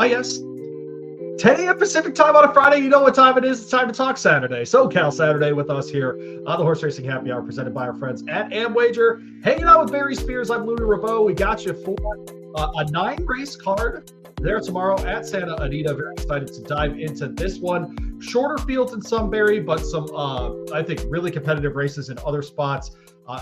Yes. 10 a.m. Pacific time on a Friday. You know what time it is. It's time to talk Saturday. SoCal Saturday with us here on the Horse Racing Happy Hour presented by our friends at AmWager. Hanging out with Barry Spears. I'm Louie Rabaut. We got you for a 9-race card there tomorrow at Santa Anita. Very excited to dive into this one. Shorter fields in some, Barry, but some, I think, really competitive races in other spots.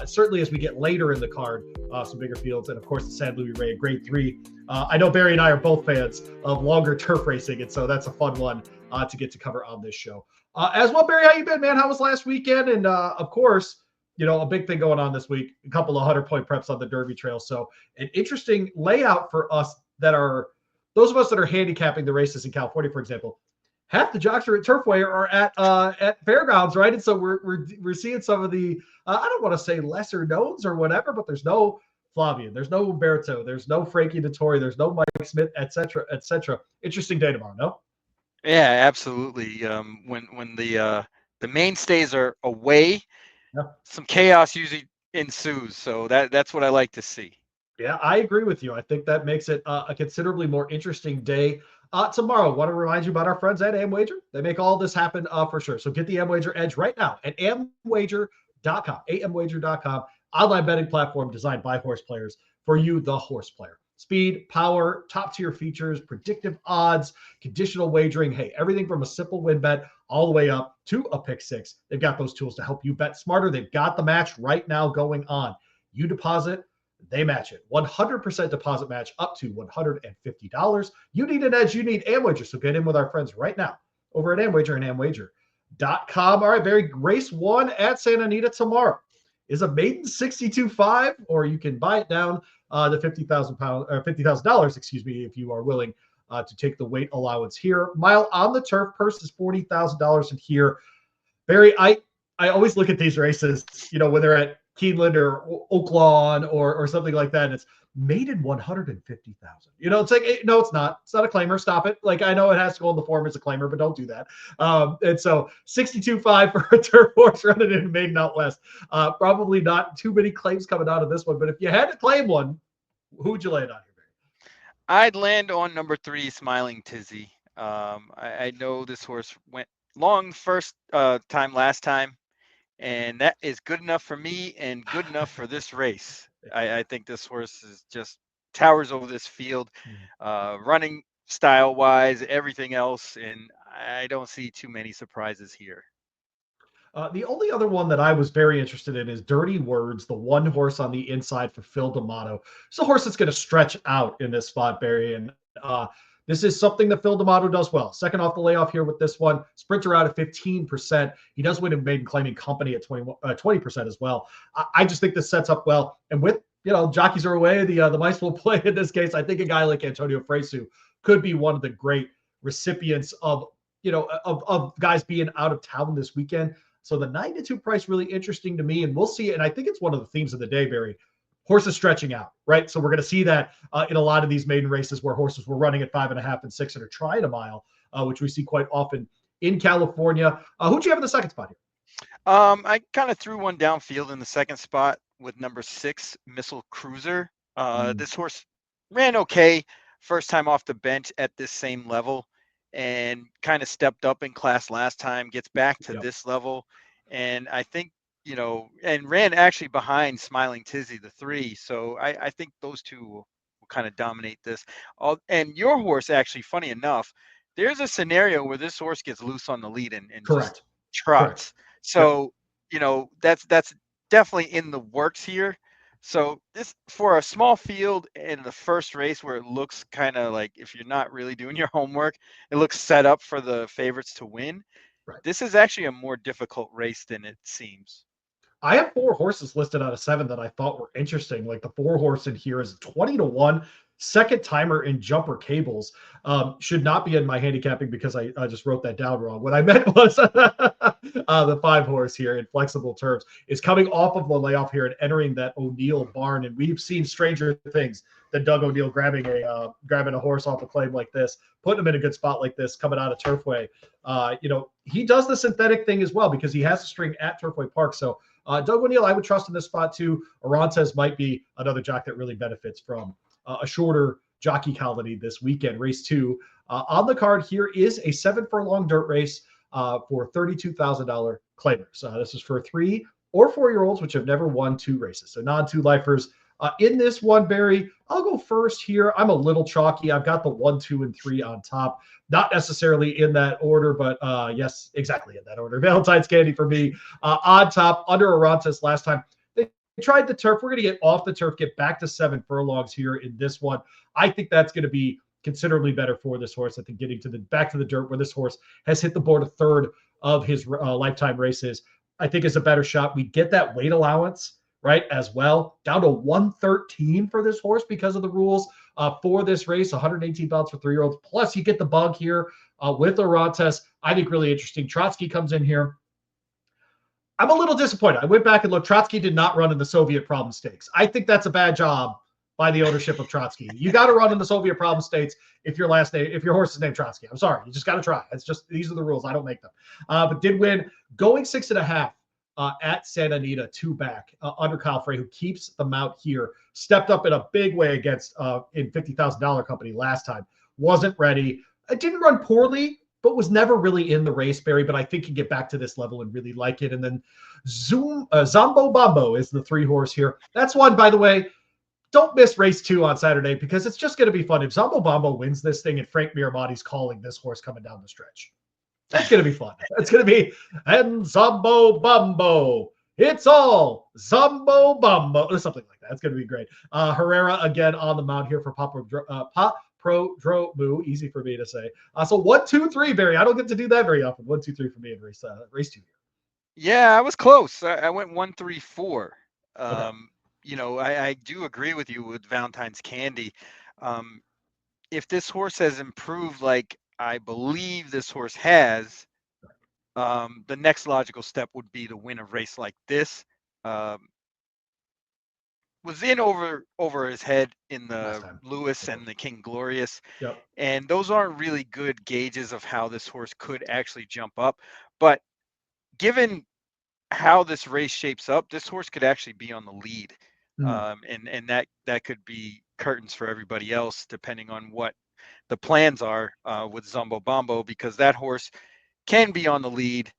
Certainly as we get later in the card, some bigger fields. And, of course, the San Luis Rey, Grade 3. I know Barry and I are both fans of longer turf racing, and so that's a fun one to get to cover on this show. As well, Barry, how you been, man? How was last weekend? And, of course, you know, a big thing going on this week, a couple of 100-point preps on the Derby Trail. So an interesting layout for us that are – those of us that are handicapping the races in California, for example. Half the jocks are at Turfway or at fairgrounds, right? And so we're seeing some of the I don't want to say lesser knowns or whatever, but there's no Flavian, there's no Umberto, there's no Frankie Dettori, there's no Mike Smith, etc., etc. Interesting day tomorrow, no? Yeah, absolutely. When the mainstays are away, some chaos usually ensues. So that's what I like to see. Yeah, I agree with you. I think that makes it a considerably more interesting day. Tomorrow, want to remind you about our friends at AmWager. They make all this happen for sure. So get the AmWager edge right now at amwager.com, amwager.com, online betting platform designed by horse players for you, the horse player. Speed, power, top-tier features, predictive odds, conditional wagering. Hey, everything from a simple win bet all the way up to a pick six. They've got those tools to help you bet smarter. They've got the match right now going on. You deposit, they match it. 100% deposit match up to $150. You need an edge. You need AmWager. So get in with our friends right now over at AmWager and AmWager.com. All right, Barry, race 1 at Santa Anita tomorrow is a maiden 62.5, or you can buy it down to $50,000, excuse me, if you are willing to take the weight allowance here. Mile on the turf, purse is $40,000 in here. Barry, I always look at these races, you know, when they're at Keeneland or Oaklawn or something like that. And it's maiden 150,000. You know, it's like, no, it's not. It's not a claimer. Stop it. Like, I know it has to go in the form as a claimer, but don't do that. And so 62.5 for a turf horse running in maiden out west. Probably not too many claims coming out of this one. But if you had to claim one, who would you lay it on here, Barry? I'd land on number 3, Smiling Tizzy. I know this horse went long first time last time. And that is good enough for me and good enough for this race. I think this horse is just towers over this field, running style-wise, everything else, and I don't see too many surprises here. The only other one that I was very interested in is Dirty Words, the one horse on the inside for Phil D'Amato. It's a horse that's going to stretch out in this spot, Barry, and this is something that Phil D'Amato does well. Second off the layoff here with this one. Sprinter out at 15%. He does win in maiden claiming company at 20% as well. I just think this sets up well. And with, you know, jockeys are away, the mice will play in this case. I think a guy like Antonio Fresu could be one of the great recipients of, you know, of guys being out of town this weekend. So the 9-2 price really interesting to me. And we'll see. And I think it's one of the themes of the day, Barry. Horses stretching out, right? So we're going to see that in a lot of these maiden races where horses were running at 5.5 and 6 and are trying a mile, which we see quite often in California. Who'd you have in the second spot here? I kind of threw one downfield in the second spot with number 6, Missile Cruiser. This horse ran okay first time off the bench at this same level and kind of stepped up in class last time, gets back to this level. And I think, you know, and ran actually behind Smiling Tizzy, the 3. So I think those two will kind of dominate this. And your horse, actually, funny enough, there's a scenario where this horse gets loose on the lead and just trots. Correct. So, you know, that's definitely in the works here. So this, for a small field in the first race where it looks kind of like, if you're not really doing your homework, it looks set up for the favorites to win. Right. This is actually a more difficult race than it seems. I have 4 horses listed out of 7 that I thought were interesting. Like the 4 horse in here is 20-1. Second timer in Jumper Cables. Should not be in my handicapping because I just wrote that down wrong. What I meant was the 5 horse here in Flexible Terms is coming off of the layoff here and entering that O'Neill barn. And we've seen stranger things than Doug O'Neill grabbing a horse off a claim like this, putting him in a good spot like this, coming out of Turfway. You know, he does the synthetic thing as well because he has a string at Turfway Park. So Doug O'Neill, I would trust in this spot too. Orontes might be another jock that really benefits from a shorter jockey colony this weekend. Race 2 on the card here is a 7 furlong dirt race for $32,000 claimers. This is for 3 or 4-year-olds which have never won 2 races. So non-2 lifers in this one, Barry. I'll go first here. I'm a little chalky. I've got the 1, 2, and 3 on top. Not necessarily in that order, but yes, exactly in that order. Valentine's Candy for me on top, under Arantes last time. They tried the turf. We're going to get off the turf, get back to 7 furlongs here in this one. I think that's going to be considerably better for this horse. I think getting to the back to the dirt where this horse has hit the board a third of his lifetime races, I think is a better shot. We get that weight allowance, right, as well, down to 113 for this horse because of the rules for this race, 118 pounds for 3-year-olds. Plus, you get the bug here with Arantes. I think really interesting. Trotsky comes in here. I'm a little disappointed. I went back and looked. Trotsky did not run in the Soviet Problem Stakes. I think that's a bad job by the ownership of Trotsky. You got to run in the Soviet Problem States if your horse is named Trotsky. I'm sorry. You just got to try. It's just, these are the rules. I don't make them. But did win, going 6.5 at Santa Anita, 2 back under Kyle Frey, who keeps the mount here. Stepped up in a big way against in $50,000 company last time. Wasn't ready. It didn't run poorly, but was never really in the race, Barry. But I think can get back to this level and really like it. And then Zombo Bombo is the 3 horse here. That's one, by the way. Don't miss race 2 on Saturday because it's just going to be fun. If Zombo Bombo wins this thing and Frank Miramonti's calling this horse coming down the stretch, that's going to be fun. It's going to be, and Zombo Bombo, it's all Zombo Bombo, or something like that. It's going to be great. Herrera again on the mount here for Prodromu. Easy for me to say. So 1, 2, 3, Barry. I don't get to do that very often. 1, 2, 3 for me in race 2 here. Yeah, I was close. I went 1, 3, 4. Okay. You know, I do agree with you with Valentine's Candy. If this horse has improved like I believe this horse has, the next logical step would be to win a race like this. Was in over his head in the Lewis and the King Glorious. Yep. And those aren't really good gauges of how this horse could actually jump up. But given how this race shapes up, this horse could actually be on the lead. And that could be curtains for everybody else, depending on what the plans are with Zombo Bombo, because that horse can be on the lead,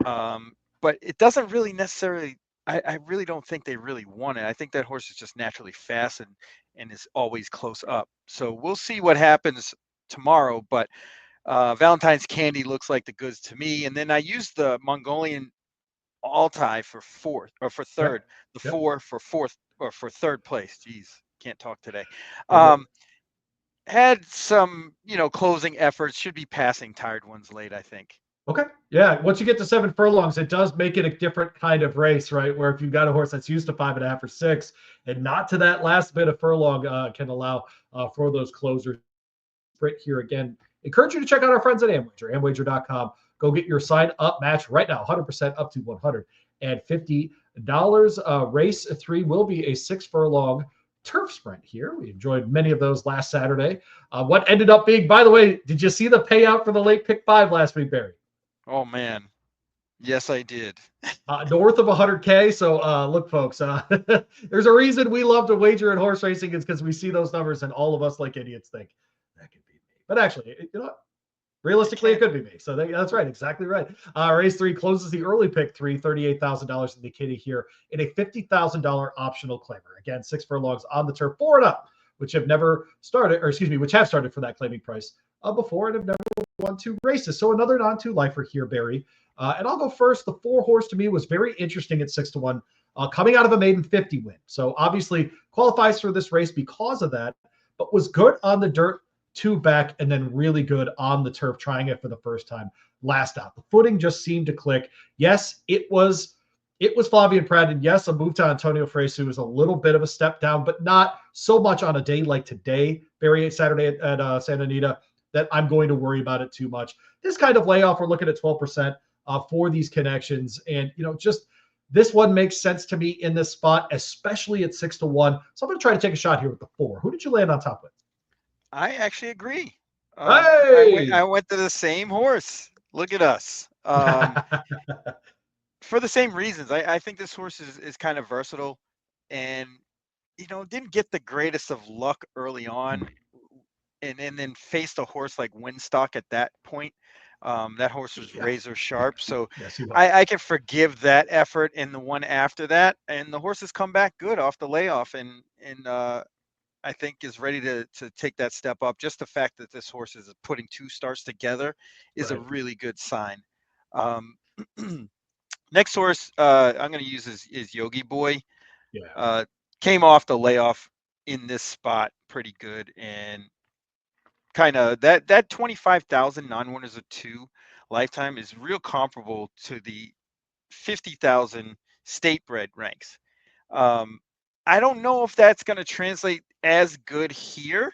but it doesn't really necessarily. I really don't think they really want it. I think that horse is just naturally fast and is always close up. So we'll see what happens tomorrow. But Valentine's Candy looks like the goods to me. And then I used the Mongolian Altai for fourth or for third. Yep. The 4 for fourth or for third place. Jeez, can't talk today. Had some, closing efforts. Should be passing tired ones late, I think. Okay. Yeah. Once you get to 7 furlongs, it does make it a different kind of race, right? Where if you've got a horse that's used to 5.5 or 6 and not to that last bit of furlong can allow for those closers. Right here again. Encourage you to check out our friends at Amwager, amwager.com. Go get your sign up match right now, 100% up to $150. Race 3 will be a 6 furlong turf sprint here. We enjoyed many of those last Saturday. What ended up being, by the way, did you see the payout for the late pick 5 last week, Barry? Oh, man. Yes, I did. North of 100K. So look, folks, there's a reason we love to wager in horse racing. It's because we see those numbers and all of us like idiots think that could be me. But actually, realistically, it could be me. So that's right. Exactly right. Race 3 closes the early pick 3, $38,000 in the kitty here in a $50,000 optional claimer. Again, 6 furlongs on the turf, 4 and up, which have started for that claiming price before and have never won 2 races. So another non-2 lifer here, Barry. And I'll go first. The 4 horse to me was very interesting at 6-1, coming out of a maiden 50 win. So obviously qualifies for this race because of that, but was good on the dirt, 2 back, and then really good on the turf, trying it for the first time last out. The footing just seemed to click. Yes, it was Flavien Prat, and yes, a move to Antonio Fresu was a little bit of a step down, but not so much on a day like today, Barry, Saturday at Santa Anita, that I'm going to worry about it too much. This kind of layoff, we're looking at 12% for these connections, and just this one makes sense to me in this spot, especially at 6-1. So I'm going to try to take a shot here with the 4. Who did you land on top with? I actually agree. Hey! I went to the same horse. Look at us. For the same reasons. I think this horse is kind of versatile and, didn't get the greatest of luck early on and then faced a horse like Winstock at that point. That horse was Yeah. razor sharp, so Yes, he was. I can forgive that effort and the one after that. And the horse has come back good off the layoff, and I think is ready to take that step up. Just the fact that this horse is putting 2 starts together is a Right. really good sign. Um, Next horse I'm going to use is Yogi Boy. Yeah. Came off the layoff in this spot pretty good, and kind of that 25,000 non-winners of 2 lifetime is real comparable to the 50,000 state bred ranks. Um, I don't know if that's going to translate as good here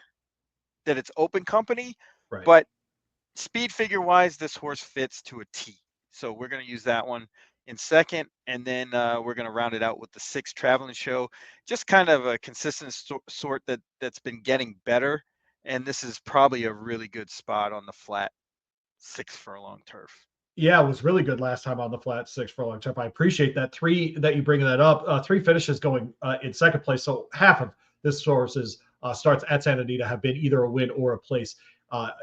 that it's open company, Right. but speed figure wise, this horse fits to a T. So we're going to use that one in second, and then we're going to round it out with the 6 traveling show. Just kind of a consistent sort that's been getting better, and this is probably a really good spot on the flat 6 furlong turf. Yeah, it was really good last time on the flat 6 furlong turf. I appreciate that. 3 that you bring that up. 3 finishes going in second place. So half of this horse's starts at Santa Anita have been either a win or a place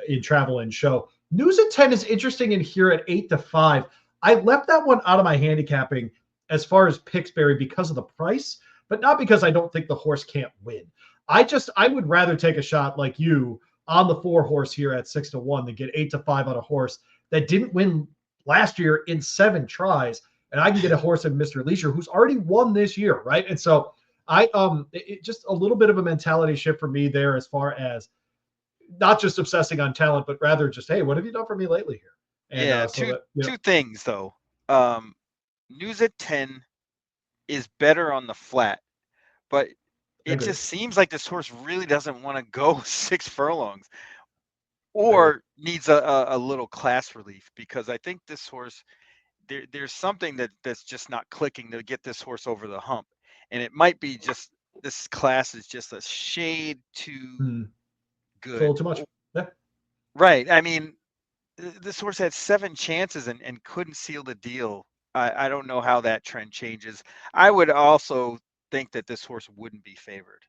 in travel and show. News at 10 is interesting in here at 8-5. I left that one out of my handicapping as far as Pixbury because of the price, but not because I don't think the horse can't win. I would rather take a shot like you on the 4 horse here at 6-1 than get 8-5 on a horse that didn't win last year in 7 tries, and I can get a horse in Mr. Leisure who's already won this year, right? And so just a little bit of a mentality shift for me there as far as not just obsessing on talent, but rather just, hey, what have you done for me lately here? And Yeah, so that two things though. News at 10 is better on the flat, but it agree. just seems like this horse really doesn't want to go 6 furlongs I agree. or needs a little class relief, because I think this horse there's something that's just not clicking to get this horse over the hump, and it might be just this class is just a shade too It's a good. little too much. Yeah. Right. I mean, this horse had 7 chances and couldn't seal the deal. I don't know how that trend changes. I would also think that this horse wouldn't be favored.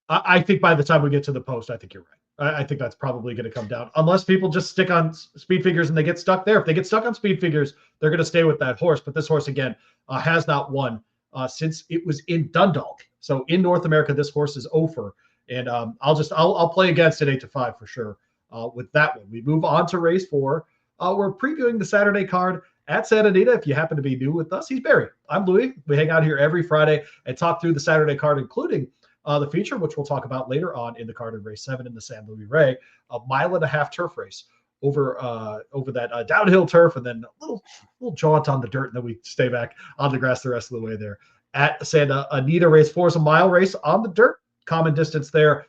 I think by the time we get to the post, I think you're right. I think that's probably going to come down unless people just stick on speed figures and they get stuck there. If they get stuck on speed figures, they're going to stay with that horse. But this horse, again, has not won since it was in Dundalk. So in North America, this horse is over. And I'll play against it 8-5 for sure with that one. We move on to race 4. We're previewing the Saturday card at Santa Anita. If you happen to be new with us, he's Barry. I'm Louie. We hang out here every Friday and talk through the Saturday card, including the feature, which we'll talk about later on in the card in race 7 in the San Luis Rey, a 1.5-mile turf race over that downhill turf, and then a little jaunt on the dirt, and then we stay back on the grass the rest of the way there. At Santa Anita, race 4 is a mile race on the dirt, common distance there,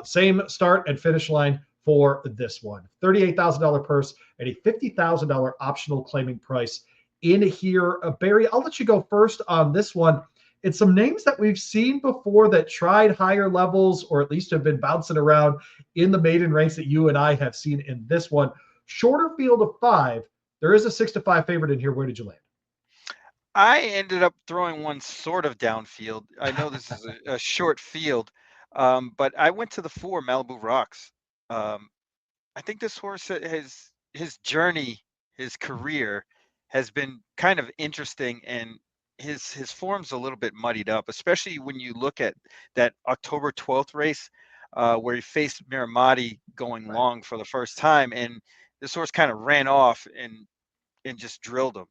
same start and finish line for this one. $38,000 purse and a $50,000 optional claiming price in here. Barry, I'll let you go first on this one. It's some names that we've seen before that tried higher levels or at least have been bouncing around in the maiden ranks that you and I have seen in this one. Shorter field of 5. There is a 6-5 favorite in here. Where did you land? I ended up throwing one sort of downfield. I know this is a short field, but I went to the 4 Malibu Rocks. I think this horse his journey, his career has been kind of interesting, and his form's a little bit muddied up, especially when you look at that October 12th race where he faced Miramati going Right. long for the first time, and this horse kind of ran off and just drilled him.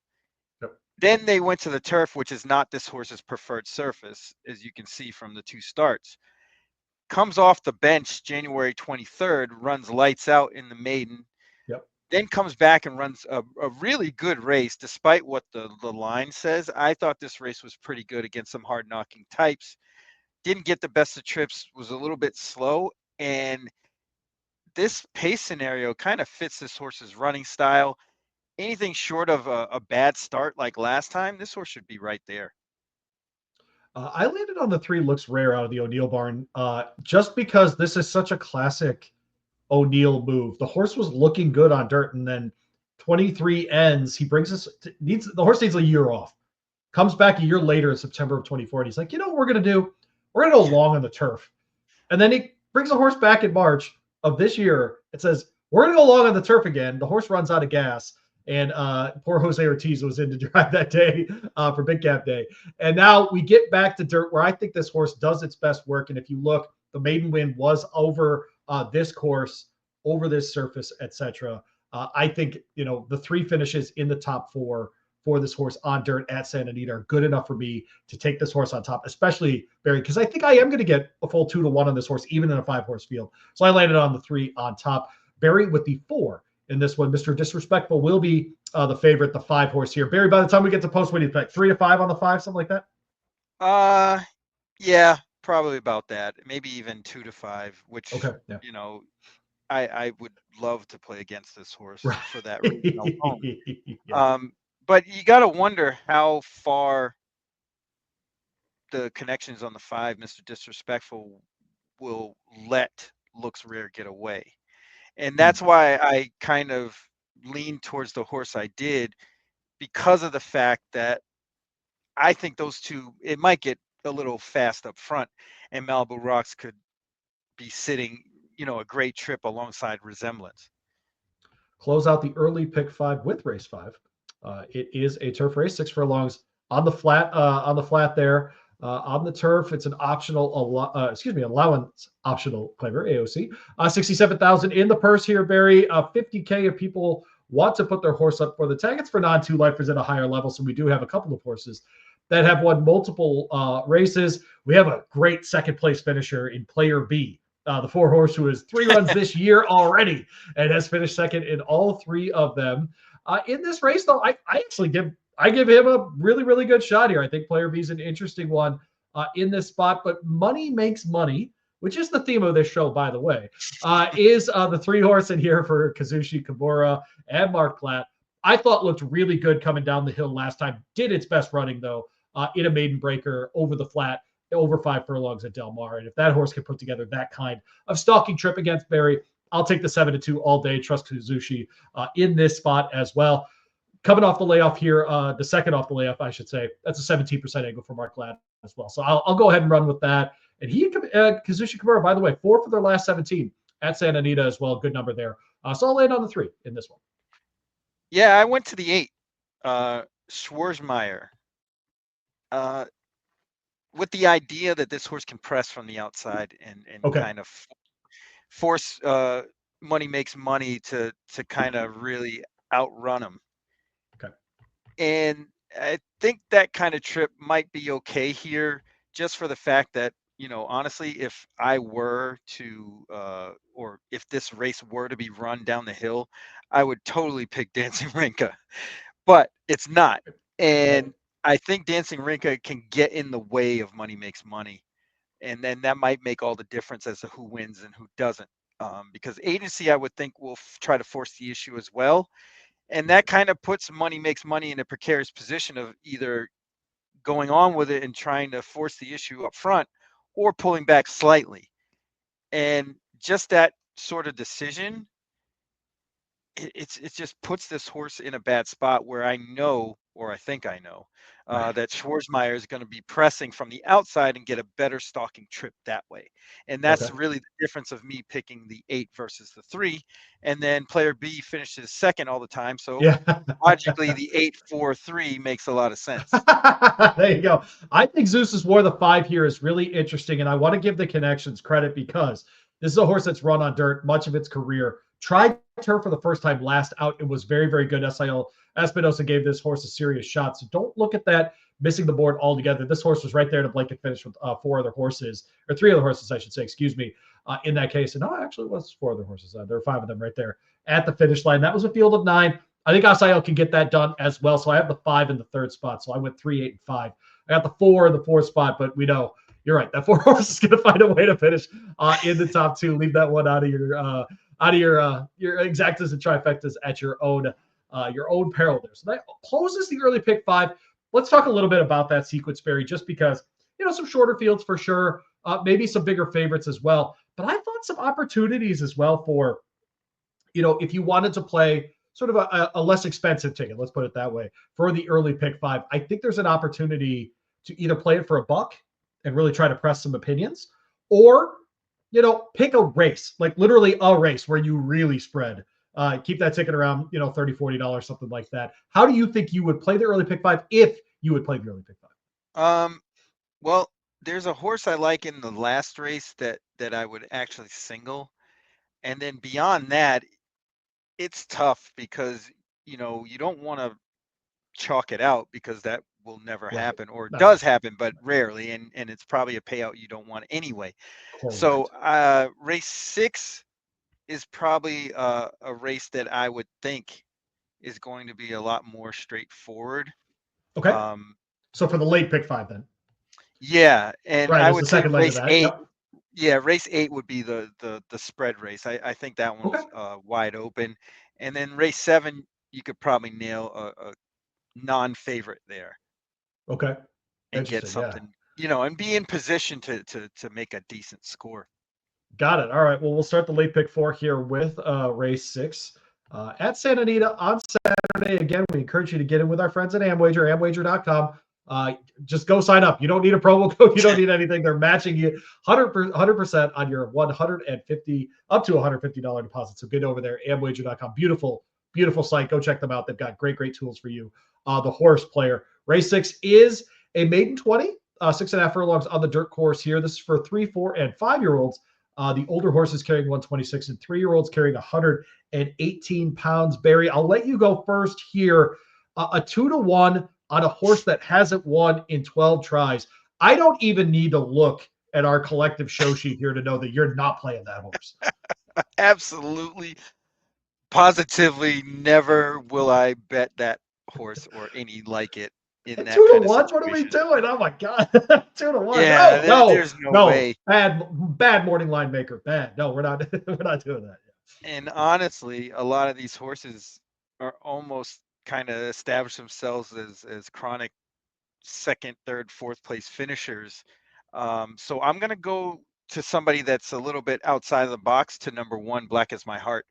Yep. Then they went to the turf, which is not this horse's preferred surface, as you can see from the 2 starts. Comes off the bench January 23rd, runs lights out in the maiden, Yep. then comes back and runs a really good race, despite what the line says. I thought this race was pretty good against some hard-knocking types. Didn't get the best of trips, was a little bit slow, and this pace scenario kind of fits this horse's running style. Anything short of a bad start like last time, this horse should be right there. I landed on the 3 Looks Rare out of the O'Neill barn just because this is such a classic O'Neill move. The horse was looking good on dirt, and then 23 ends. He brings us the horse needs a year off. Comes back a year later in September of 24, and he's like, you know what we're gonna do? We're gonna go long on the turf. And then he brings a horse back in March of this year. It says, we're going to go along on the turf again. The horse runs out of gas. And poor Jose Ortiz was in to drive that day for Big Cap Day. And now we get back to dirt where I think this horse does its best work. And if you look, the maiden win was over this course, over this surface, etc. I think, the 3 finishes in the top 4 for this horse on dirt at Santa Anita are good enough for me to take this horse on top, especially Barry, because I think I am going to get a full 2-1 on this horse, even in a 5-horse field. So I landed on the 3 on top. Barry with the 4 in this one. Mr. Disrespectful will be the favorite, the 5-horse here. Barry, by the time we get to post, what do you think? 3 to 5 on the 5, something like that? Yeah, probably about that. Maybe even 2 to 5, which, okay, yeah. I would love to play against this horse Right. for that reason alone. Yeah. But you got to wonder how far the connections on the 5, Mr. Disrespectful, will let Looks Rare get away. And that's why I kind of leaned towards the horse I did, because of the fact that I think those two, it might get a little fast up front, and Malibu Rocks could be sitting, a great trip alongside Resemblance. Close out the early pick 5 with race 5. It is a turf race, 6 furlongs on the flat. There. On the turf, it's an optional, allowance optional claimer, AOC. 67,000 in the purse here, Barry. 50K if people want to put their horse up for the tag. It's for non-2 lifers at a higher level, so we do have a couple of horses that have won multiple races. We have a great second place finisher in Player B. The 4-horse who has 3 runs this year already and has finished second in all 3 of them. In this race, though, I actually give him a really, really good shot here. I think Player B is an interesting one in this spot, but money makes money, which is the theme of this show, by the way, is the 3-horse in here for Kazushi Kimura and Mark Platt. I thought looked really good coming down the hill last time. Did its best running, though, in a maiden breaker over the flat, over 5 furlongs at Del Mar. And if that horse can put together that kind of stalking trip against Barry, I'll take the 7-2 all day. Trust Kazushi in this spot as well. Coming off the layoff here, the second off the layoff, I should say, that's a 17% angle for Mark Ladd as well. So I'll go ahead and run with that. And Kazushi Kimura, by the way, 4 for their last 17 at Santa Anita as well. Good number there. So I'll land on the 3 in this one. Yeah, I went to the 8. Schwarzmeyer. With the idea that this horse can press from the outside and okay. kind of force Money Makes Money to kind of really outrun him. Okay. And I think that kind of trip might be okay here, just for the fact that, honestly, if I were to, or if this race were to be run down the hill, I would totally pick Dancing Rinka, but it's not. And I think Dancing Rinka can get in the way of Money Makes Money. And then that might make all the difference as to who wins and who doesn't. Because Agency, I would think, will try to force the issue as well. And that kind of puts Money Makes Money in a precarious position of either going on with it and trying to force the issue up front or pulling back slightly. And just that sort of decision, it just puts this horse in a bad spot where I know, or I think I know, that Schwarzmeyer is going to be pressing from the outside and get a better stalking trip that way. And that's really the difference of me picking the 8 versus the 3. And then Player B finishes second all the time. So logically, the 8-4-3 makes a lot of sense. There you go. I think Zeus's War of the 5 here is really interesting. And I want to give the connections credit because this is a horse that's run on dirt much of its career. Tried turf for the first time last out. It was very, very good. SIL Espinosa gave this horse a serious shot. So don't look at that missing the board altogether. This horse was right there to blanket finish with 4 other horses, or 3 other horses, I should say, in that case. And no, actually it was 4 other horses. There were 5 of them right there at the finish line. That was a field of 9. I think SIL can get that done as well. So I have the 5 in the 3rd spot. So I went 3, 8, and 5. I got the 4 in the 4th spot, but we know you're right. That 4 horse is going to find a way to finish in the top 2. Leave that one out of your exactas and trifectas at your own peril there. So that closes the early pick 5. Let's talk a little bit about that sequence, Barry, just because, some shorter fields for sure, maybe some bigger favorites as well. But I thought some opportunities as well for, if you wanted to play sort of a less expensive ticket, let's put it that way, for the early pick 5. I think there's an opportunity to either play it for $1 and really try to press some opinions, or pick a race, like literally a race where you really spread. Keep that ticket around, $30, $40, something like that. How do you think you would play the early pick five if you would play the early pick five? Well, there's a horse I like in the last race that I would actually single. And then beyond that, it's tough because, you don't want to chalk it out because that will never Right. happen, or No, does happen, but rarely. And it's probably a payout you don't want anyway. So correct. race 6 is probably a race that I would think is going to be a lot more straightforward. Okay. Um, So for the late pick five, then. yeah, and Right. I As the would say second leg of race that. 8. Yep. Yeah, race 8 would be the spread race. I think that Okay. one's wide open, and then race 7 you could probably nail a non-favorite there Okay. and get Interesting. Yeah. something, and be in position to make a decent score. Got it. All right. Well, we'll start the late pick four here with race 6 at Santa Anita on Saturday. Again, we encourage you to get in with our friends at Amwager, amwager.com. Just go sign up. You don't need a promo code. You don't need anything. They're matching you 100% on your 150 up to $150 deposit. So get over there, amwager.com. Beautiful, beautiful site. Go check them out. They've got great, great tools for you. The horse player. Race 6 is a maiden 20, 6.5 furlongs on the dirt course here. This is for 3, 4, and 5-year-olds. The older horses carrying 126 and 3-year-olds carrying 118 pounds. Barry, I'll let you go first here. A 2-1 on a horse that hasn't won in 12 tries. I don't even need to look at our collective show sheet here to know that you're not playing that horse. Absolutely, positively, never will I bet that horse or any like it in And that two to kind of one? What are we situation. doing? Oh my god. 2-1. Yeah, No, no, there's no no. way. Bad morning line maker. Bad. No, we're not we're not doing that. And honestly, a lot of these horses are almost kind of established themselves as chronic second, third, fourth place finishers. So I'm going to go to somebody that's a little bit outside of the box to number 1, Black as My Heart,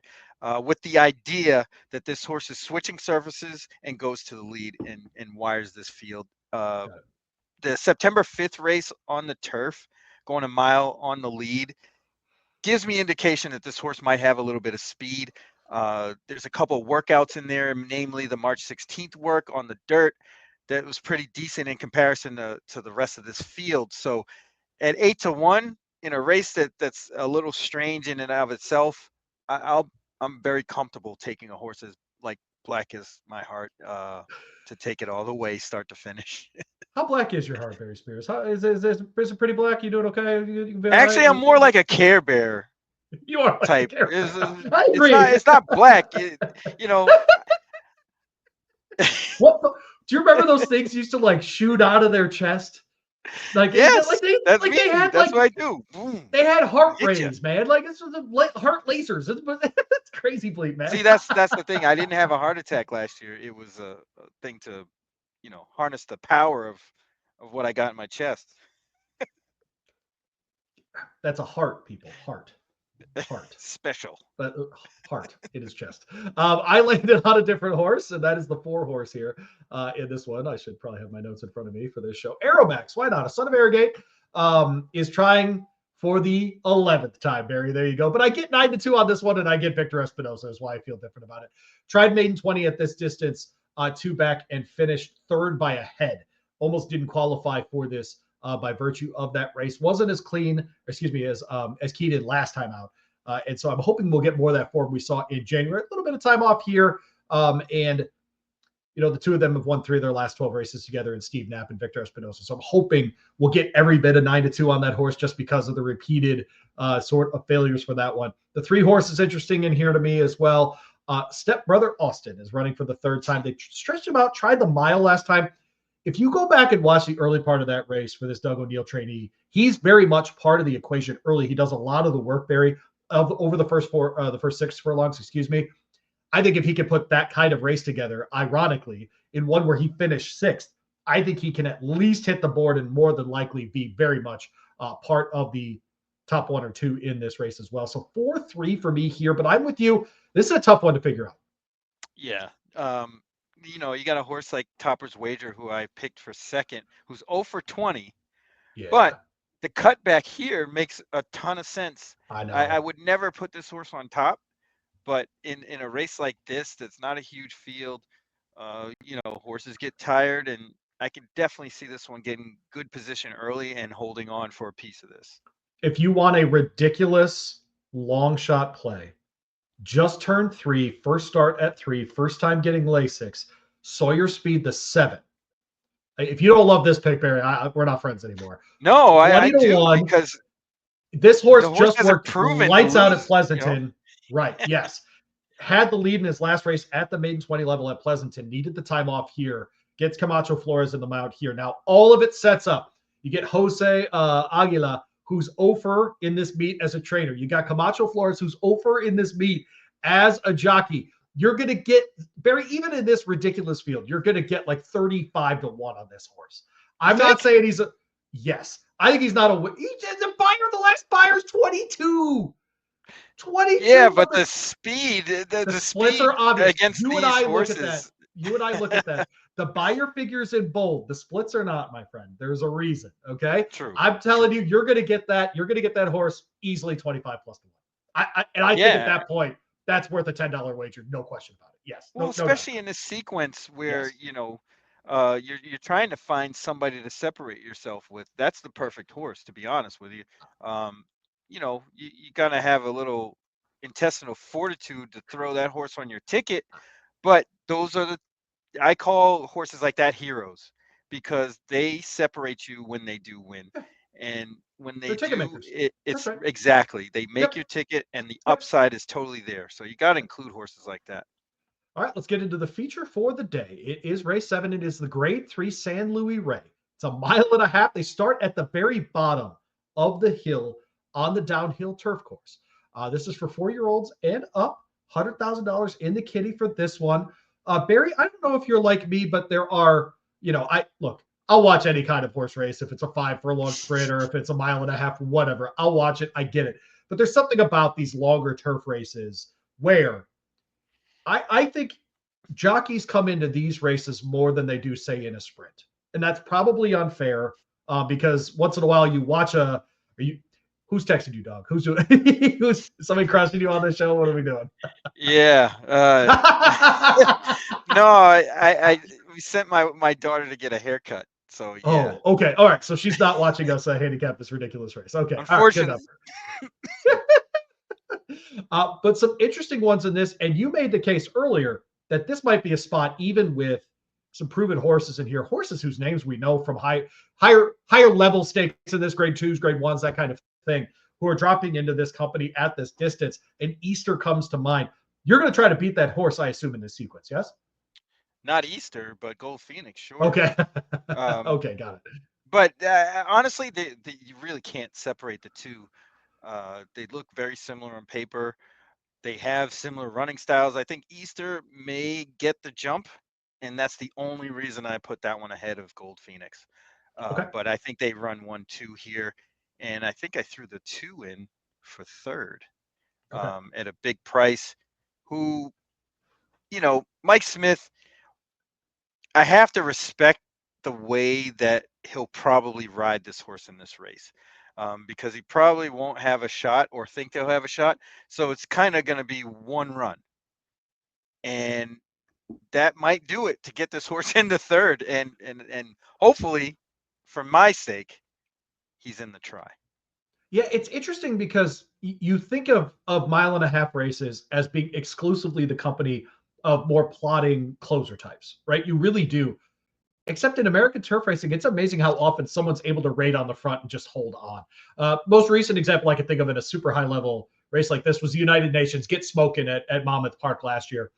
with the idea that this horse is switching surfaces and goes to the lead and wires this field. The September 5th race on the turf, going a mile on the lead, gives me indication that this horse might have a little bit of speed. There's a couple of workouts in there, namely the March 16th work on the dirt that was pretty decent in comparison to the rest of this field. So at 8-1 in a race that's a little strange in and of itself, I'm very comfortable taking a horse as like Black as My Heart to take it all the way, start to finish. How black is your heart, Barry Spears? How is it pretty black? You doing okay? You be all Actually, I'm right? more like a Care Bear You are like a type. character. It's, I it's agree. not it's not black. You know, What do you remember those things used to like shoot out of their chest? Like yes, that's they me. had That's like what I do. Boom, they had heart get you. rays, man. Like it's just heart lasers. It's crazy bleep, man. See, that's the thing. I didn't have a heart attack last year. It was a thing to, harness the power of what I got in my chest. That's a heart, people. Heart. Special. But heart in his chest. I landed on a different horse, and that is the 4 horse here in this one. I should probably have my notes in front of me for this show. Aeromax, why not? A son of Arrogate is trying for the 11th time, Barry. There you go. But I get 9-2 on this one, and I get Victor Espinosa is why I feel different about it. Tried maiden 20 at this distance, 2 back, and finished 3rd by a head. Almost didn't qualify for this by virtue of that race. Wasn't as clean, as keyed in last time out. And so I'm hoping we'll get more of that form we saw in January. A little bit of time off here. And, the two of them have won 3 of their last 12 races together in Steve Knapp and Victor Espinosa. So I'm hoping we'll get every bit of 9-2 on that horse just because of the repeated sort of failures for that one. The 3 horse is interesting in here to me as well. Stepbrother Austin is running for the 3rd time. They stretched him out, tried the mile last time. If you go back and watch the early part of that race for this Doug O'Neill trainee, he's very much part of the equation early. He does a lot of the work, Barry, over the first 6 furlongs, excuse me. I think if he could put that kind of race together, ironically, in one where he finished 6th, I think he can at least hit the board and more than likely be very much part of the top 1 or 2 in this race as well. So 4-3 for me here, but I'm with you. This is a tough one to figure out. Yeah. You got a horse like Topper's Wager, who I picked for 2nd, who's 0 for 20. Yeah. But the cutback here makes a ton of sense. I I know. would never put this horse on top, but in a race like this, that's not a huge field. Horses get tired, and I can definitely see this one getting good position early and holding on for a piece of this. If you want a ridiculous long shot play, just turned 3, first start at 3, first time getting Lasix, Sawyer Speed the 7. If you don't love this pick, Barry, we're not friends anymore. No, I 20 to do 1. because This horse the horse just hasn't worked proven to lights out at lose. Pleasanton. Right. Yes. Had the lead in his last race at the maiden 20 level at Pleasanton, needed the time off here, gets Camacho Flores in the mount here. Now, all of it sets up. You get Jose Aguila, who's over in this meet as a trainer. You got Camacho Flores, who's over in this meet as a jockey. You're going to get, Barry, even in this ridiculous field, you're going to get like 35 to 1 on this horse. I'm not saying he's a, yes. I think he's not a, he's a buyer. The last buyer's 22. 22. Yeah, but the speed, the splits speed are obvious. against You and these I look at that. horses. You and I look at that. The buyer figures in bold. The splits are not, my friend. There's a reason. Okay. True. I'm telling you, you're going to get that. You're going to get that horse easily 25 plus to 1. I think at that point, that's worth a $10 wager. No question about it. Yes. Well, especially in this sequence where, you're trying to find somebody to separate yourself with. That's the perfect horse, to be honest with you. You got to have a little intestinal fortitude to throw that horse on your ticket. But those are I call horses like that heroes, because they separate you when they do win. And when they do, it's right. Exactly. They make your ticket, and the upside is totally there. So you got to include horses like that. All right, let's get into the feature for the day. It is race 7. It is the Grade 3 San Luis Rey. It's a 1.5 miles. They start at the very bottom of the hill on the downhill turf course. This is for 4-year-olds and up. $100,000 in the kitty for this one. Barry, I don't know if you're like me, but there are, I'll watch any kind of horse race. If it's a 5 furlong sprint or if it's a 1.5 miles, whatever, I'll watch it. I get it. But there's something about these longer turf races where I think jockeys come into these races more than they do, say, in a sprint. And that's probably unfair because once in a while you watch who's texting you, dog? Who's doing? Who's somebody crushing you on the show? What are we doing? Yeah. No, we sent my daughter to get a haircut. So yeah. Oh, okay. All right. So she's not watching us handicap this ridiculous race. Okay. Unfortunately. But some interesting ones in this, and you made the case earlier that this might be a spot even with some proven horses in here, horses whose names we know from higher level stakes in this, grade 2s, grade 1s, that kind of thing, who are dropping into this company at this distance, and Easter comes to mind. You're going to try to beat that horse, I assume, in this sequence, yes? Not Easter, but Gold Phoenix, sure. Okay. Okay, got it. But honestly, you really can't separate the two. They look very similar on paper. They have similar running styles. I think Easter may get the jump, and that's the only reason I put that one ahead of Gold Phoenix. But I think they run 1-2 here, and I think I threw the 2 in for third at a big price. Who, Mike Smith, I have to respect the way that he'll probably ride this horse in this race. Because he probably won't have a shot or think he'll have a shot. So it's kind of going to be one run. And that might do it to get this horse into third. And hopefully, for my sake, he's in the try. Yeah, it's interesting because you think of 1.5 mile races as being exclusively the company of more plodding closer types, right? You really do. Except in American turf racing, it's amazing how often someone's able to raid on the front and just hold on. Most recent example I could think of in a super high level race like this was the United Nations get smoking at Monmouth Park last year.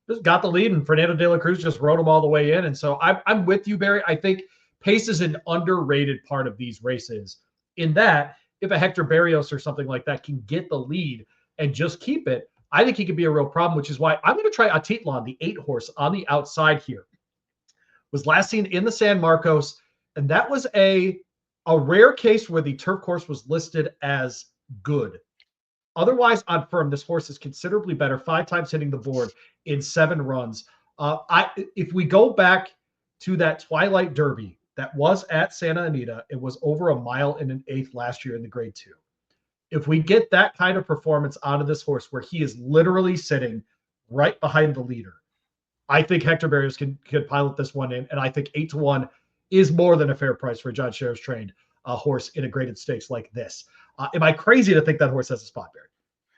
Just got the lead, and Fernando de la Cruz just rode them all the way in. And so I'm with you, Barry. I think pace is an underrated part of these races in that if a Hector Barrios or something like that can get the lead and just keep it, I think he could be a real problem, which is why I'm going to try Atitlan, the 8 horse on the outside here. Was last seen in the San Marcos, and that was a rare case where the turf course was listed as good. Otherwise, on firm, this horse is considerably better, 5 times hitting the board in 7 runs. If we go back to that Twilight Derby that was at Santa Anita. It was over a mile and an eighth last year in the grade 2. If we get that kind of performance out of this horse where he is literally sitting right behind the leader, I think Hector Barrios can pilot this one in, and I think 8-1 is more than a fair price for a John Sheriff's trained horse in a graded stakes like this. Am I crazy to think that horse has a spot, Barry?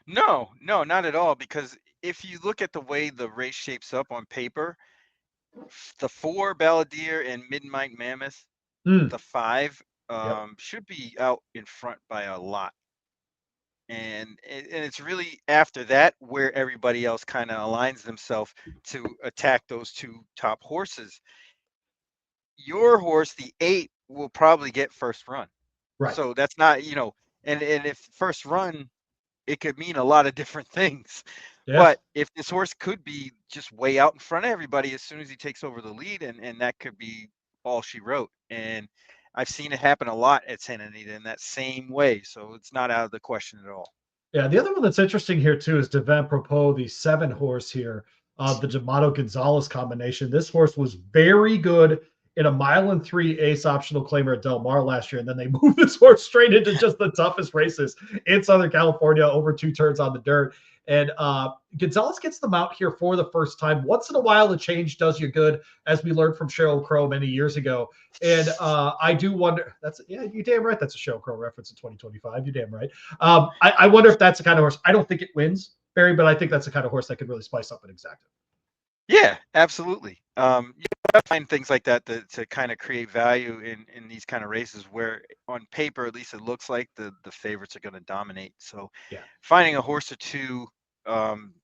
No, not at all. Because if you look at the way the race shapes up on paper, the 4 Balladeer and Midnight Mammoth, the 5 should be out in front by a lot. And it's really after that where everybody else kind of aligns themselves to attack those 2 top horses. Your horse, the 8, will probably get first run. Right. So that's not, and if first run, it could mean a lot of different things. Yes. But if this horse could be just way out in front of everybody as soon as he takes over the lead, and that could be all she wrote. And I've seen it happen a lot at Santa Anita in that same way. So it's not out of the question at all. Yeah, the other one that's interesting here too is Devin Propos, the 7 horse here, the D'Amato Gonzalez combination. This horse was very good in a 1.3 ace optional claimer at Del Mar last year, and then they moved this horse straight into just the toughest races in Southern California, over 2 turns on the dirt. And Gonzalez gets them out here for the first time. Once in a while, a change does you good, as we learned from Sheryl Crow many years ago. And I do wonder, you damn right that's a Sheryl Crow reference in 2025. You damn right. I wonder if that's the kind of horse. I don't think it wins, Barry, but I think that's the kind of horse that could really spice up an exacta. Yeah, absolutely. You find things like that to kind of create value in these kind of races where on paper, at least it looks like the favorites are going to dominate. So yeah, finding a horse or 2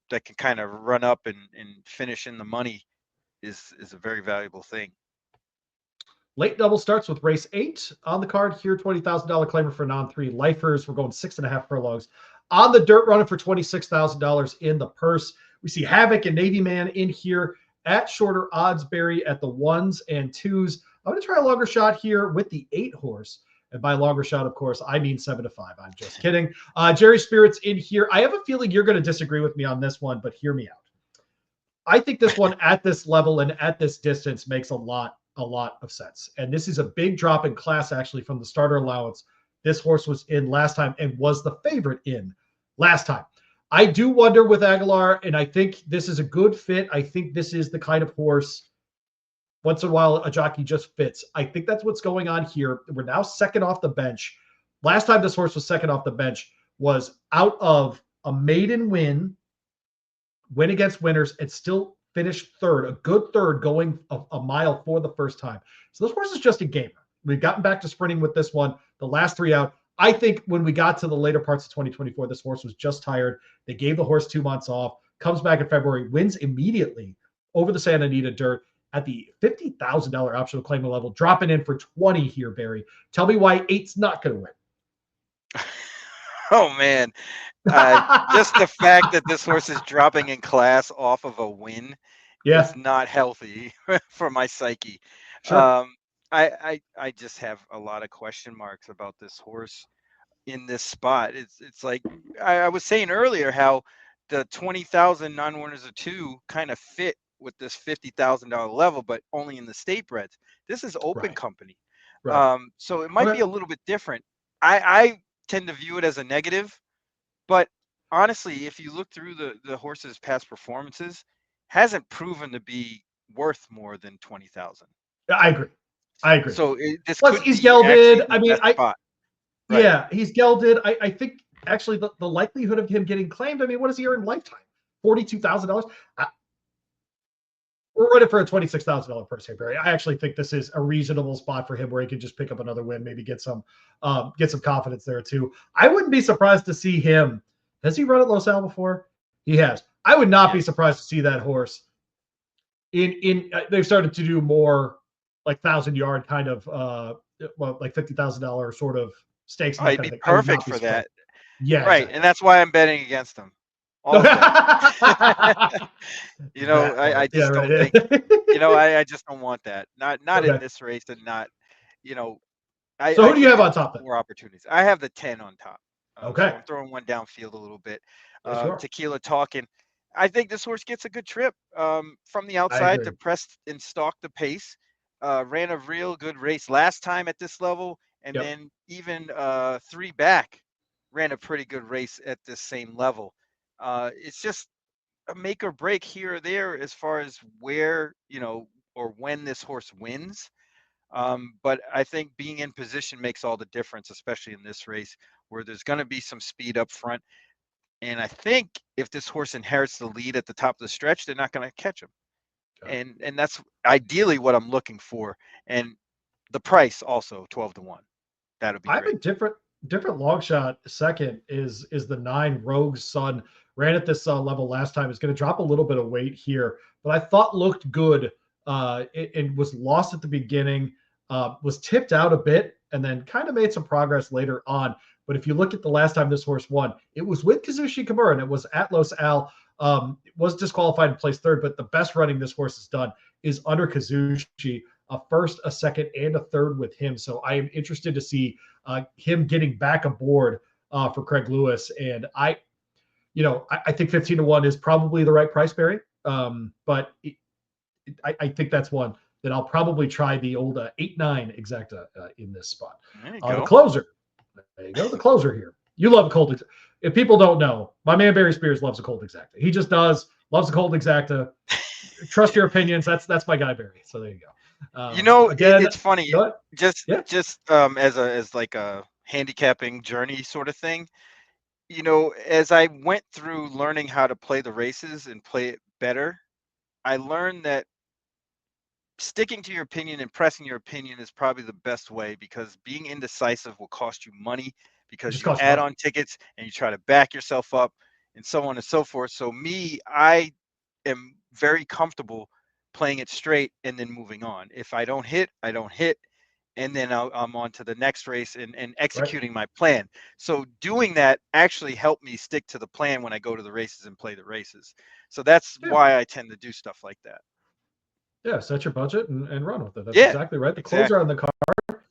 that can kind of run up and finish in the money is a very valuable thing. Late double starts with race 8 on the card here. $20,000 claimer for non-3 lifers. We're going 6.5 furlongs on the dirt, running for $26,000 in the purse. We see Havoc and Navy Man in here at shorter odds, Barry, at the 1s and 2s. I'm going to try a longer shot here with the 8 horse. And by longer shot, of course, I mean 7 to 5. I'm just kidding. Jerry Spirit's in here. I have a feeling you're going to disagree with me on this one, but hear me out. I think this one at this level and at this distance makes a lot of sense. And this is a big drop in class, actually, from the starter allowance this horse was in last time and was the favorite in last time. I do wonder with Aguilar, and I think this is a good fit. I think this is the kind of horse, once in a while, a jockey just fits. I think that's what's going on here. We're now second off the bench. Last time this horse was second off the bench was out of a maiden win against winners, and still finished third, a good third, going a mile for the first time. So this horse is just a gamer. We've gotten back to sprinting with this one. The last 3 out. I think when we got to the later parts of 2024, this horse was just tired. They gave the horse 2 months off, comes back in February, wins immediately over the Santa Anita dirt at the $50,000 optional claimant level, dropping in for 20 here, Barry. Tell me why 8's not going to win. Oh, man. Just the fact that this horse is dropping in class off of a win is not healthy for my psyche. Sure. I just have a lot of question marks about this horse in this spot. It's like I was saying earlier how the 20,000 non-winners of 2 kind of fit with this $50,000 level, but only in the state breds. This is open company. Right. So it might be a little bit different. I tend to view it as a negative, but honestly, if you look through the horse's past performances, hasn't proven to be worth more than 20,000. I agree. So this plus could he's be gelded. I mean, spot. Right. Yeah, he's gelded. I think actually the likelihood of him getting claimed. I mean, what does he earn lifetime? $42,000. We're running for a $26,000 purse here, Barry. I actually think this is a reasonable spot for him where he can just pick up another win, maybe get some confidence there too. I wouldn't be surprised to see him. Has he run at Los Al before? He has. I would not be surprised to see that horse they've started to do more like 1,000-yard kind of like $50,000 sort of stakes. He'd be perfect for that. Yeah, right. Exactly. And that's why I'm betting against him. I just don't think. I just don't want that. Not in this race, and not. So who do you have on top? More opportunities. I have the 10 on top. Okay. So I'm throwing one downfield a little bit. Yes, Tequila talking. I think this horse gets a good trip from the outside to press and stalk the pace. ran a real good race last time at this level, and Yep. then even 3 back ran a pretty good race at this same level. It's just a make or break here or there as far as where, or when this horse wins. But I think being in position makes all the difference, especially in this race where there's going to be some speed up front. And I think if this horse inherits the lead at the top of the stretch, they're not going to catch him. Got it. And that's ideally what I'm looking for. And the price also 12-1. That would be I have great. a different long shot. Second is the 9 Rogue's Son. Ran at this level last time. Is going to drop a little bit of weight here, but I thought looked good. It was lost at the beginning, was tipped out a bit, and then kind of made some progress later on. But if you look at the last time this horse won, it was with Kazushi Kimura, and it was at Los Al. It was disqualified in place third, but the best running this horse has done is under Kazushi. A first, a second, and a third with him. So I am interested to see him getting back aboard for Craig Lewis. And I think 15-1 is probably the right price, Barry. But I think that's one that I'll probably try the old 8-9 exacta in this spot. There you The go. closer. There you go. The closer here. You love a cold. If people don't know, my man Barry Spears loves a cold exacta. He just does. Loves a cold exacta. Trust your opinions. That's my guy, Barry. So there you go. Again, it's funny. Just yeah. as like a handicapping journey sort of thing. As I went through learning how to play the races and play it better, I learned that sticking to your opinion and pressing your opinion is probably the best way, because being indecisive will cost you money because you add on tickets and you try to back yourself up and so on and so forth. So I am very comfortable playing it straight and then moving on. If I don't hit, I don't hit. And then I'm on to the next race and executing my plan. So doing that actually helped me stick to the plan when I go to the races and play the races. So that's why I tend to do stuff like that. Yeah, set your budget and run with it. That's exactly right. The closer on the card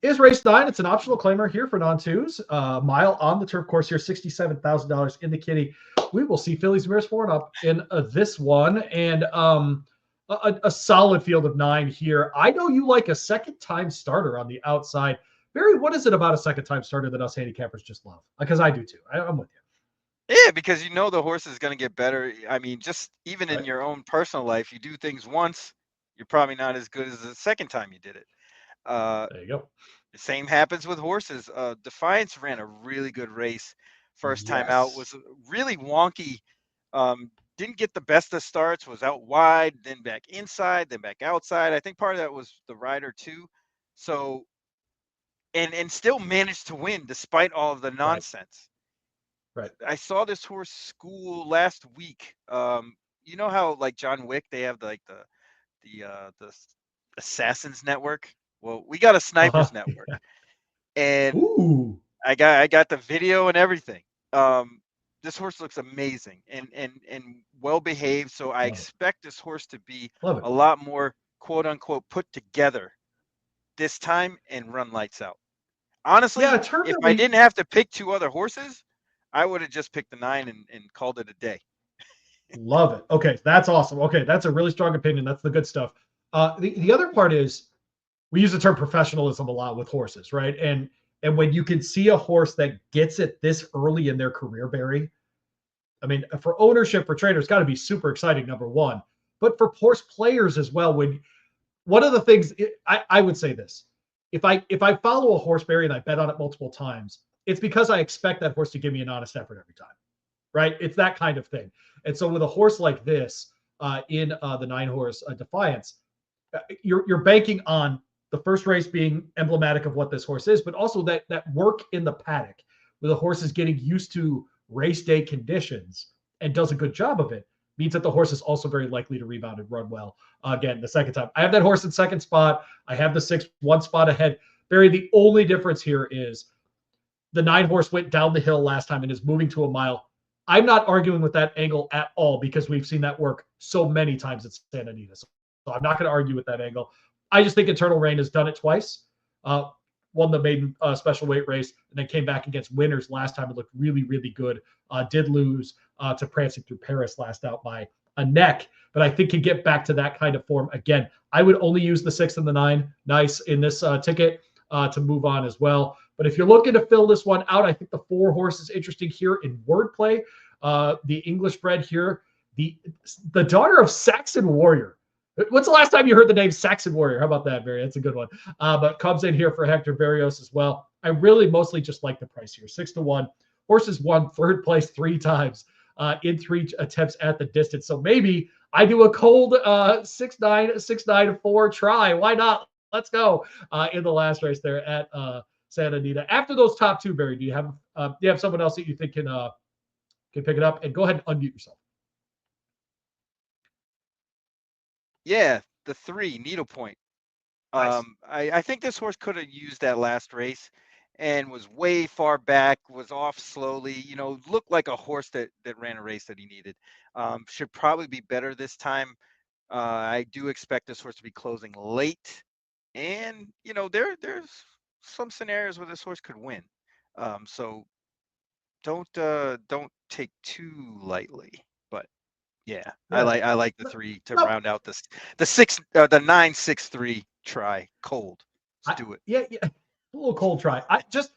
is race 9. It's an optional claimer here for non-twos. Mile on the turf course here, $67,000 in the kitty. We will see Phillies Mirrors 4 and up in this one. And a solid field of 9 here. I know you like a second-time starter on the outside. Barry, what is it about a second-time starter that us handicappers just love? Because I do too. I'm with you. Yeah, because the horse is going to get better. I mean, just even in your own personal life, you do things once, you're probably not as good as the second time you did it. There you go. The same happens with horses. Defiance ran a really good race. First time out was really wonky. Didn't get the best of starts, was out wide, then back inside, then back outside. I think part of that was the rider too. So, and still managed to win despite all of the nonsense. Right. I saw this horse school last week. You know how like John Wick, they have the Assassins Network. Well, we got a Snipers Network, and I got the video and everything. This horse looks amazing and well behaved. So I expect this horse to be a lot more quote unquote put together this time and run lights out. Honestly, if I didn't have to pick 2 other horses, I would have just picked the 9 and called it a day. Love it. Okay, that's awesome. Okay, that's a really strong opinion. That's the good stuff. The other part is we use the term professionalism a lot with horses, right? And when you can see a horse that gets it this early in their career, Barry, I mean, for ownership, for trainers, it's got to be super exciting, number one. But for horse players as well, one of the things I would say this: if I follow a horse, Barry, and I bet on it multiple times, it's because I expect that horse to give me an honest effort every time, right? It's that kind of thing. And so with a horse like this in the 9 horse Defiance, you're banking on the first race being emblematic of what this horse is, but also that work in the paddock where the horse is getting used to race day conditions and does a good job of it, means that the horse is also very likely to rebound and run well again the second time. I have that horse in second spot. I have the 6 1 spot ahead. Barry, the only difference here is the 9 horse went down the hill last time and is moving to a mile. I'm not arguing with that angle at all because we've seen that work so many times at Santa Anita. So I'm not going to argue with that angle. I just think Eternal Reign has done it twice. Won the maiden special weight race and then came back against winners last time. It looked really, really good. Did lose to Prancing Through Paris last out by a neck, but I think can get back to that kind of form again. I would only use the 6 and the 9 nice in this ticket to move on as well. But if you're looking to fill this one out, I think the 4 horse is interesting here in wordplay. The English bred here, the daughter of Saxon Warrior. When's the last time you heard the name Saxon Warrior? How about that, Barry? That's a good one. But comes in here for Hector Berrios as well. I really mostly just like the price here, 6-1. Horses won third place 3 times in 3 attempts at the distance. So maybe I do a cold 6-9-4 try. Why not? Let's go in the last race there at Santa Anita. After those top 2, Barry, do you have someone else that you think can pick it up? And go ahead and unmute yourself. Yeah, the 3, Needlepoint. Nice. I think this horse could have used that last race and was way far back, was off slowly, looked like a horse that ran a race that he needed. Should probably be better this time. I do expect this horse to be closing late. And, there's some scenarios where this horse could win. So don't take too lightly. But yeah. I like the 3 to round out the 9-6-3 try cold. Let's do it. Yeah. A little cold try. I just,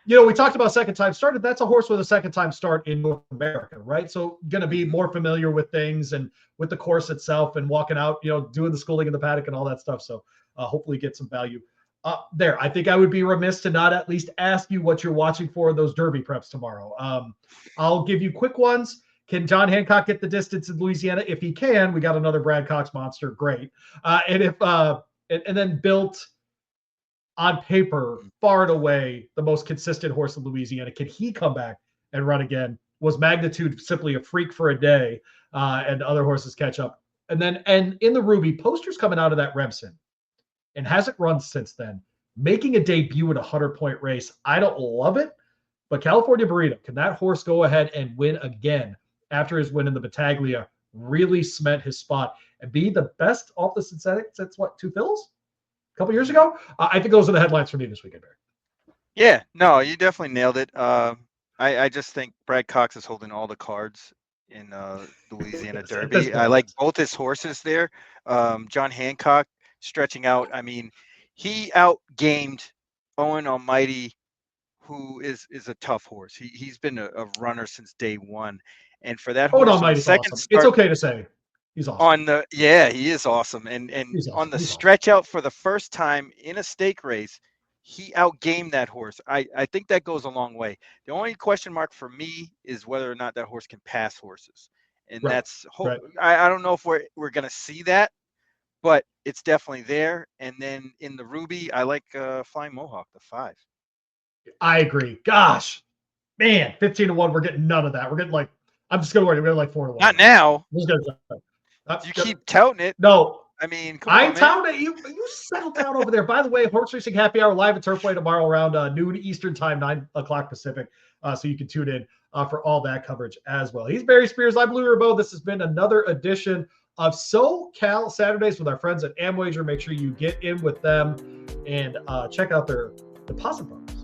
we talked about second time started. That's a horse with a second time start in North America, right? So going to be more familiar with things and with the course itself and walking out, doing the schooling in the paddock and all that stuff. So hopefully get some value there. I think I would be remiss to not at least ask you what you're watching for those Derby preps tomorrow. I'll give you quick ones. Can John Hancock get the distance in Louisiana? If he can, we got another Brad Cox monster. Great. And if and then built on paper, far and away the most consistent horse in Louisiana. Can he come back and run again? Was Magnitude simply a freak for a day, and other horses catch up? And in the Ruby, Poster's coming out of that Remsen and hasn't run since then, making a debut at a 100-point race. I don't love it, but California Burrito, can that horse go ahead and win again after his win in the Battaglia, really cement his spot and be the best off the synthetic since 2 fills? A couple years ago? I think those are the headlines for me this weekend, Barry. Yeah, no, you definitely nailed it. I just think Brad Cox is holding all the cards in Louisiana Derby. I like both his horses there. John Hancock stretching out. I mean, he outgamed Owen Almighty, who is a tough horse. He's been a runner since day one. And for that Owen horse, Almighty's awesome. It's okay to say. He's awesome. He is awesome. And awesome. On the stretch out for the first time in a stake race, he outgamed that horse. I think that goes a long way. The only question mark for me is whether or not that horse can pass horses. And that's I don't know if we're going to see that, but it's definitely there. And then in the Ruby, I like Flying Mohawk, the 5. I agree. Gosh, man, 15-1. We're getting none of that. We're getting I'm just going to worry. We're getting 4-1. Not now. You keep touting it. No. I mean, I tout it. You settle down over there. By the way, Horse Racing Happy Hour live at Turfway tomorrow around noon Eastern time, 9 o'clock Pacific. So you can tune in for all that coverage as well. He's Barry Spears. I'm Louie Rabaut. This has been another edition of SoCal Saturdays with our friends at AmWager. Make sure you get in with them and check out their deposit bonus.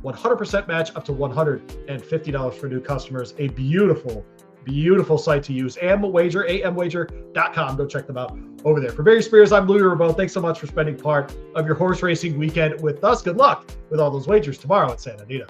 100% match up to $150 for new customers. A beautiful site to use. amwager.com. Go check them out over there. For Barry Spears, I'm Louie Rabaut. Thanks so much for spending part of your horse racing weekend with us. Good luck with all those wagers tomorrow at Santa Anita.